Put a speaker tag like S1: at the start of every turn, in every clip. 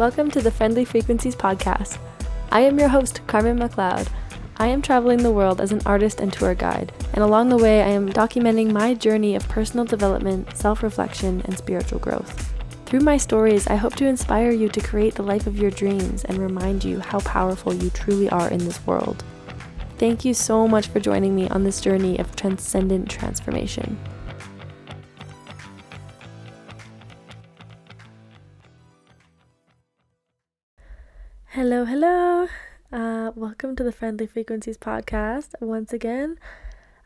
S1: Welcome to the Friendly Frequencies podcast. I am your host, Carmen McLeod. I am traveling the world as an artist and tour guide, and along the way I am documenting my journey of personal development, self-reflection, and spiritual growth. Through my stories, I hope to inspire you to create the life of your dreams and remind you how powerful you truly are in this world. Thank you so much for joining me on this journey of transcendent transformation. Hello. Welcome to the Friendly Frequencies podcast. Once again,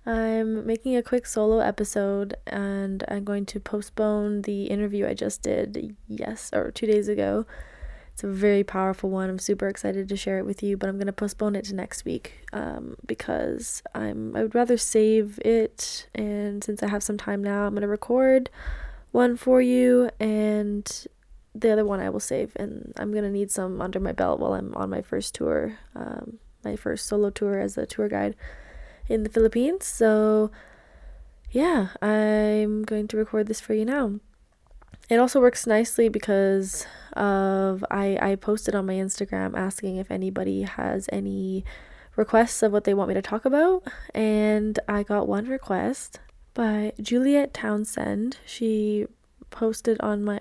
S1: I'm making a quick solo episode and I'm going to postpone the interview I just did 2 days ago. It's a very powerful one. I'm super excited to share it with you, but I'm going to postpone it to next week because I would rather save it, and since I have some time now, I'm going to record one for you, and the other one I will save, and I'm going to need some under my belt while I'm on my first tour, my first solo tour as a tour guide in the Philippines. So yeah, I'm going to record this for you now. It also works nicely because I posted on my Instagram asking if anybody has any requests of what they want me to talk about, and I got one request by Juliet Townsend. She commented on my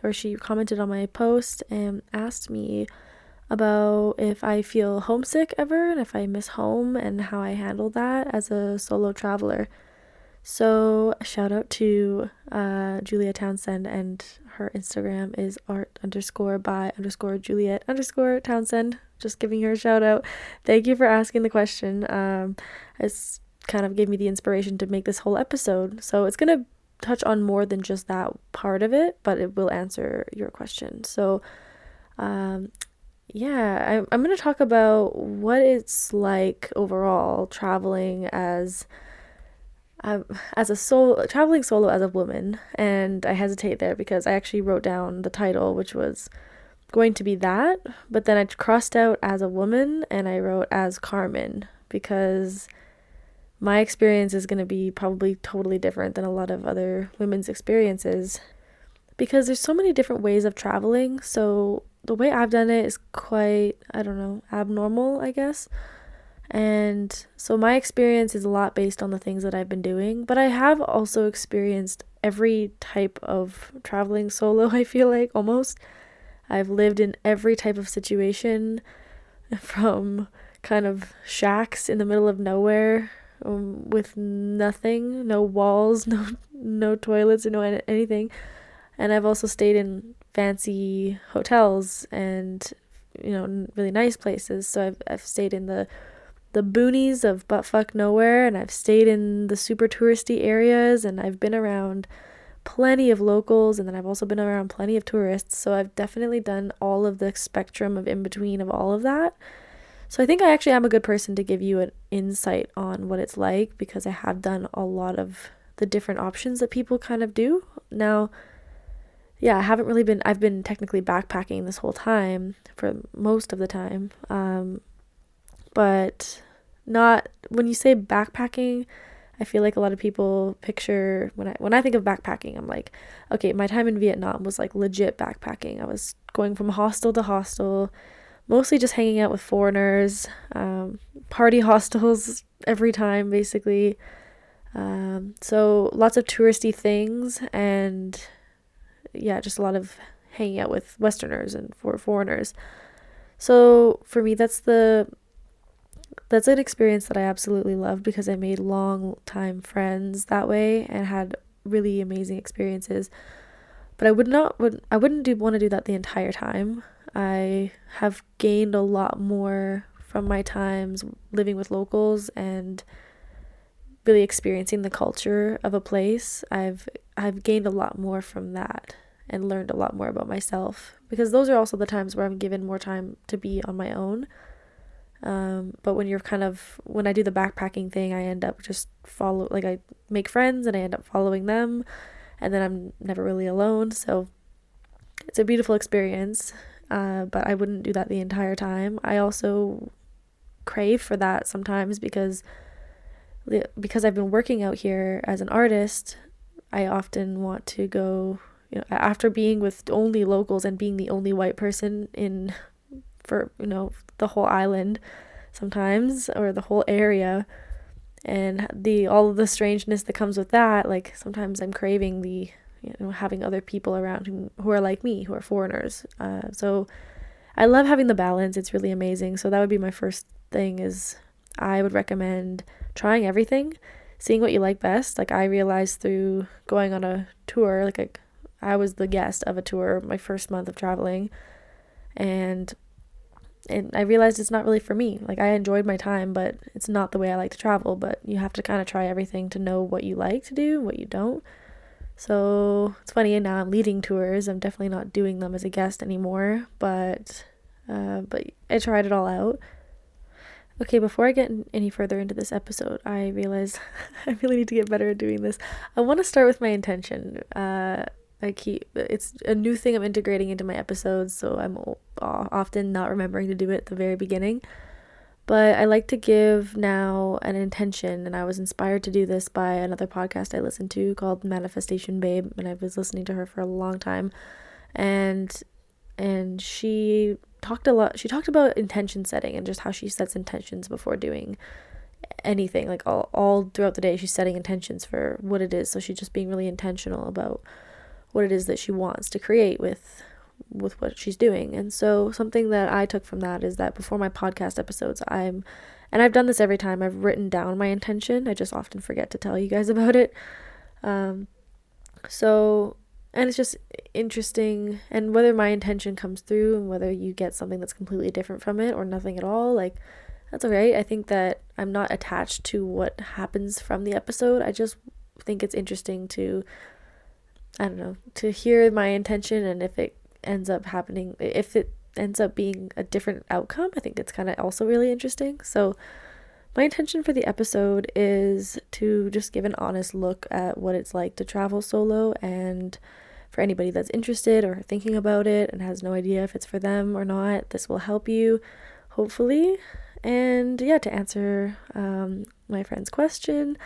S1: post and asked me about if I feel homesick ever and if I miss home and how I handle that as a solo traveler. So shout out to Julia Townsend, and her Instagram is art_by_Juliet_Townsend. Just giving her a shout out. Thank you for asking the question. It's kind of gave me the inspiration to make this whole episode. So it's gonna touch on more than just that part of it, but it will answer your question. So I'm going to talk about what it's like overall traveling traveling solo as a woman. And I hesitate there because I actually wrote down the title, which was going to be that, but then I crossed out as a woman and I wrote as Carmen, because my experience is going to be probably totally different than a lot of other women's experiences, because there's so many different ways of traveling. So the way I've done it is quite, abnormal, I guess. And so my experience is a lot based on the things that I've been doing, but I have also experienced every type of traveling solo, I feel like, almost. I've lived in every type of situation, from kind of shacks in the middle of nowhere, with nothing, no walls, no toilets, or no anything. And I've also stayed in fancy hotels and, really nice places. So I've stayed in the boonies of buttfuck nowhere, and I've stayed in the super touristy areas, and I've been around plenty of locals, and then I've also been around plenty of tourists. So I've definitely done all of the spectrum of in between of all of that. So I think I actually am a good person to give you an insight on what it's like, because I have done a lot of the different options that people kind of do. Now, yeah, I've been technically backpacking this whole time for most of the time. But not, when you say backpacking, I feel like a lot of people picture, when I think of backpacking, I'm like, okay, my time in Vietnam was like legit backpacking. I was going from hostel to hostel, mostly just hanging out with foreigners, party hostels every time, basically. So lots of touristy things, and yeah, just a lot of hanging out with Westerners and foreigners. So for me, that's an experience that I absolutely love, because I made long time friends that way and had really amazing experiences. But I wouldn't want to do that the entire time. I have gained a lot more from my times living with locals and really experiencing the culture of a place. I've gained a lot more from that and learned a lot more about myself, because those are also the times where I'm given more time to be on my own. But when I do the backpacking thing, I end up I make friends and I end up following them, and then I'm never really alone. So it's a beautiful experience. But I wouldn't do that the entire time. I also crave for that sometimes because I've been working out here as an artist. I often want to go after being with only locals and being the only white person for the whole island sometimes, or the whole area, and all of the strangeness that comes with that, like sometimes I'm craving the having other people around who are like me, who are foreigners. So I love having the balance. It's really amazing. So that would be my first thing, is I would recommend trying everything, seeing what you like best. Like, I realized through going on a tour, like I was the guest of a tour my first month of traveling, and I realized it's not really for me. Like, I enjoyed my time, but it's not the way I like to travel. But you have to kind of try everything to know what you like to do, what you don't. So it's funny, and now I'm leading tours. I'm definitely not doing them as a guest anymore, but I tried it all out. Okay, before I get any further into this episode, I realize I really need to get better at doing this. I want to start with my intention. It's a new thing I'm integrating into my episodes, so I'm often not remembering to do it at the very beginning. But I like to give now an intention, and I was inspired to do this by another podcast I listened to called Manifestation Babe, and I was listening to her for a long time, and she talked about intention setting and just how she sets intentions before doing anything. Like, all throughout the day she's setting intentions for what it is, so she's just being really intentional about what it is that she wants to create with what she's doing. And so something that I took from that is that before my podcast episodes, and I've done this every time, I've written down my intention. I just often forget to tell you guys about it. And it's just interesting, and whether my intention comes through and whether you get something that's completely different from it or nothing at all, like, that's okay. I think that I'm not attached to what happens from the episode. I just think it's interesting to hear my intention, and if it ends up being a different outcome, I think it's kind of also really interesting. So my intention for the episode is to just give an honest look at what it's like to travel solo, and for anybody that's interested or thinking about it and has no idea if it's for them or not, this will help you, hopefully. And yeah, to answer my friend's question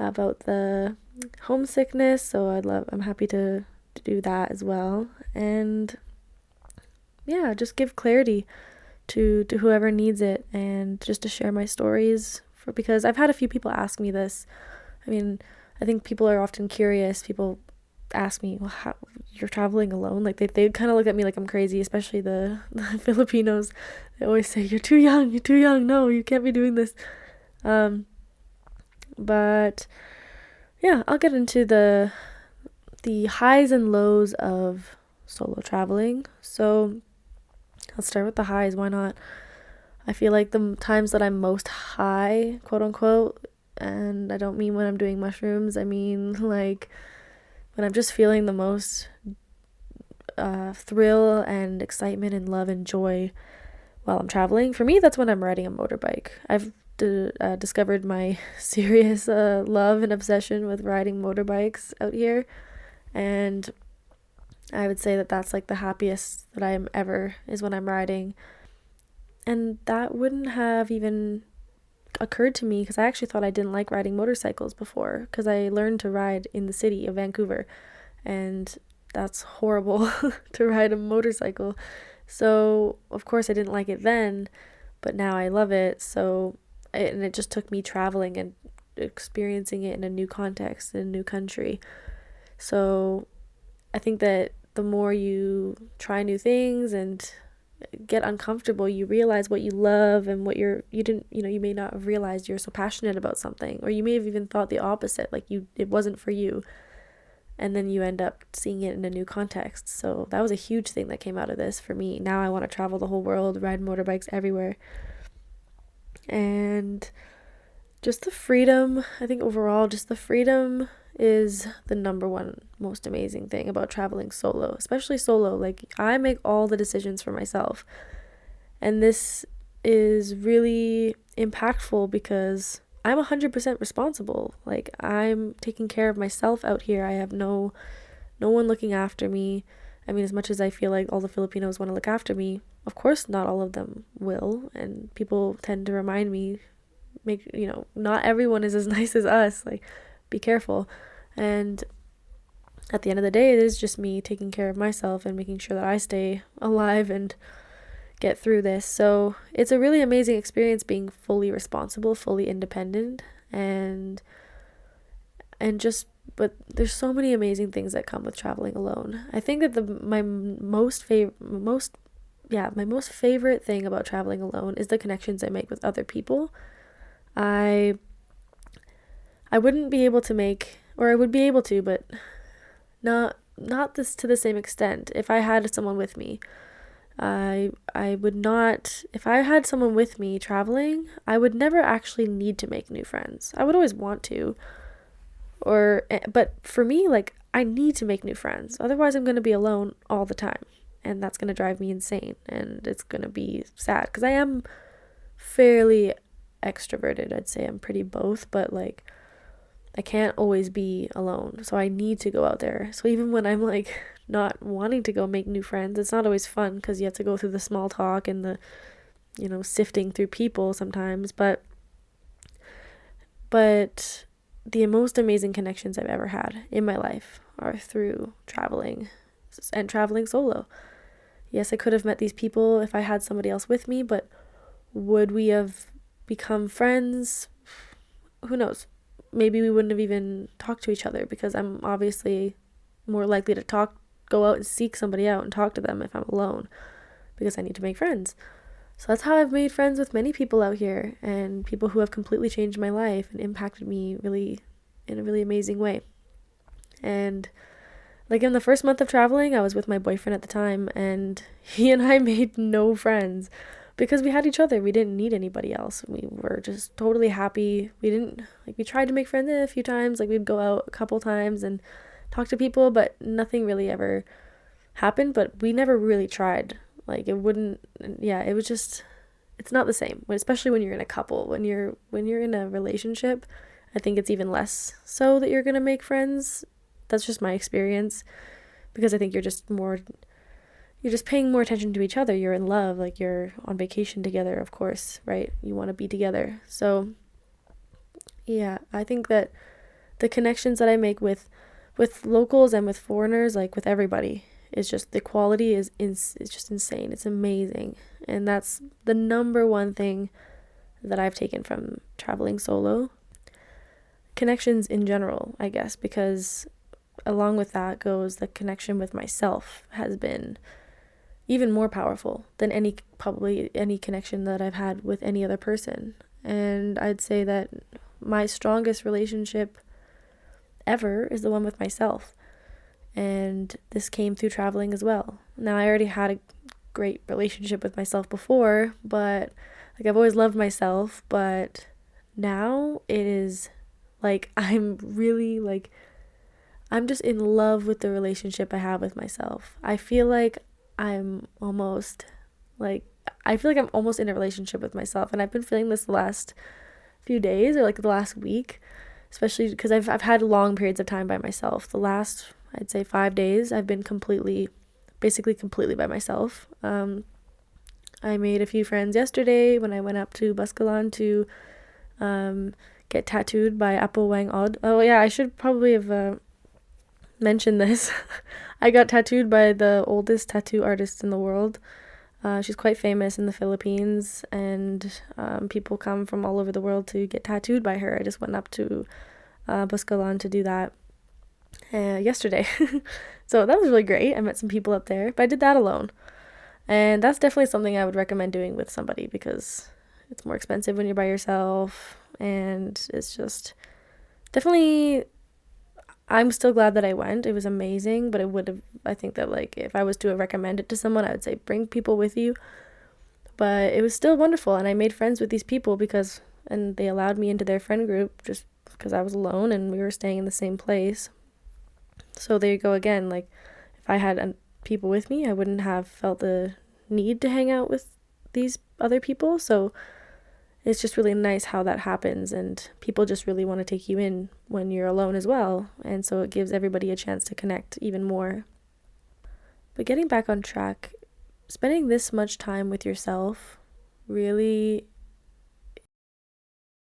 S1: about the homesickness, so I'm happy to do that as well. And yeah, just give clarity to whoever needs it, and just to share my stories, because I've had a few people ask me this. I mean, I think people are often curious. People ask me, well, how you're traveling alone? Like, they kind of look at me like I'm crazy, especially the Filipinos. They always say, you're too young, no, you can't be doing this. But yeah, I'll get into the highs and lows of solo traveling. So let's start with the highs. Why not? I feel like the times that I'm most high, quote unquote, and I don't mean when I'm doing mushrooms, I mean like when I'm just feeling the most thrill and excitement and love and joy while I'm traveling. For me, that's when I'm riding a motorbike. I've discovered my serious love and obsession with riding motorbikes out here, and I would say that that's like the happiest that I am ever, is when I'm riding. And that wouldn't have even occurred to me, because I actually thought I didn't like riding motorcycles before, because I learned to ride in the city of Vancouver, and that's horrible to ride a motorcycle. So of course I didn't like it then, but now I love it. And it just took me traveling and experiencing it in a new context, in a new country. So I think that the more you try new things and get uncomfortable, you realize what you love and what you may not have realized you're so passionate about something, or you may have even thought the opposite, like it wasn't for you, and then you end up seeing it in a new context. So that was a huge thing that came out of this for me. Now I want to travel the whole world, ride motorbikes everywhere. And just the freedom, I think overall, just the freedom is the number one most amazing thing about traveling solo, especially solo. Like, I make all the decisions for myself, and this is really impactful because I'm 100% responsible. Like, I'm taking care of myself out here. I have no one looking after me. I mean, as much as I feel like all the Filipinos want to look after me, of course not all of them will, and people tend to remind me, not everyone is as nice as us, like, be careful. And at the end of the day, it is just me taking care of myself and making sure that I stay alive and get through this. So it's a really amazing experience being fully responsible, fully independent, and just, but there's so many amazing things that come with traveling alone. I think that my most favorite thing about traveling alone is the connections I make with other people. I I wouldn't be able to make, or I would be able to, but not this to the same extent. If I had someone with me, I would not. If I had someone with me traveling, I would never actually need to make new friends. I would always want to, but for me, like, I need to make new friends. Otherwise, I'm going to be alone all the time, and that's going to drive me insane, and it's going to be sad because I am fairly extroverted. I'd say I'm pretty both, but like, I can't always be alone, so I need to go out there. So even when I'm like not wanting to go make new friends, it's not always fun because you have to go through the small talk and the, sifting through people sometimes, but the most amazing connections I've ever had in my life are through traveling and traveling solo. Yes, I could have met these people if I had somebody else with me, but would we have become friends? Who knows? Maybe we wouldn't have even talked to each other because I'm obviously more likely to go out and seek somebody out and talk to them if I'm alone because I need to make friends. So that's how I've made friends with many people out here and people who have completely changed my life and impacted me really in a really amazing way. And like in the first month of traveling, I was with my boyfriend at the time, and he and I made no friends because we had each other. We didn't need anybody else. We were just totally happy. We tried to make friends a few times. Like, we'd go out a couple times and talk to people, but nothing really ever happened. But we never really tried. Like, it was just, it's not the same, especially when you're in a couple. When you're in a relationship, I think it's even less so that you're going to make friends. That's just my experience, because I think you're just paying more attention to each other. You're in love, like you're on vacation together, of course, right? You want to be together. So yeah, I think that the connections that I make with locals and with foreigners, like with everybody, is just, the quality is just insane. It's amazing. And that's the number one thing that I've taken from traveling solo. Connections in general, I guess, because along with that goes the connection with myself has been even more powerful than probably any connection that I've had with any other person. And I'd say that my strongest relationship ever is the one with myself. And this came through traveling as well. Now, I already had a great relationship with myself before, but like, I've always loved myself, but now it is like, I'm just in love with the relationship I have with myself. I feel like I'm almost in a relationship with myself, and I've been feeling this the last few days, or like the last week, especially because I've had long periods of time by myself. The last, I'd say, 5 days, I've been basically completely by myself. I made a few friends yesterday when I went up to Boscawen to get tattooed by Apple Wang Od. Oh yeah, I should probably have mentioned this. I got tattooed by the oldest tattoo artist in the world. She's quite famous in the Philippines, and people come from all over the world to get tattooed by her. I just went up to Boscawen to do that yesterday. So that was really great. I met some people up there, but I did that alone. And that's definitely something I would recommend doing with somebody, because it's more expensive when you're by yourself, and it's just definitely, I'm still glad that I went. It was amazing, but I think that, like, if I was to recommend it to someone, I would say bring people with you. But it was still wonderful, and I made friends with these people and they allowed me into their friend group just because I was alone and we were staying in the same place. So there you go again. Like, if I had people with me, I wouldn't have felt the need to hang out with these other people. So it's just really nice how that happens, and people just really want to take you in when you're alone as well. And so it gives everybody a chance to connect even more. But getting back on track, spending this much time with yourself really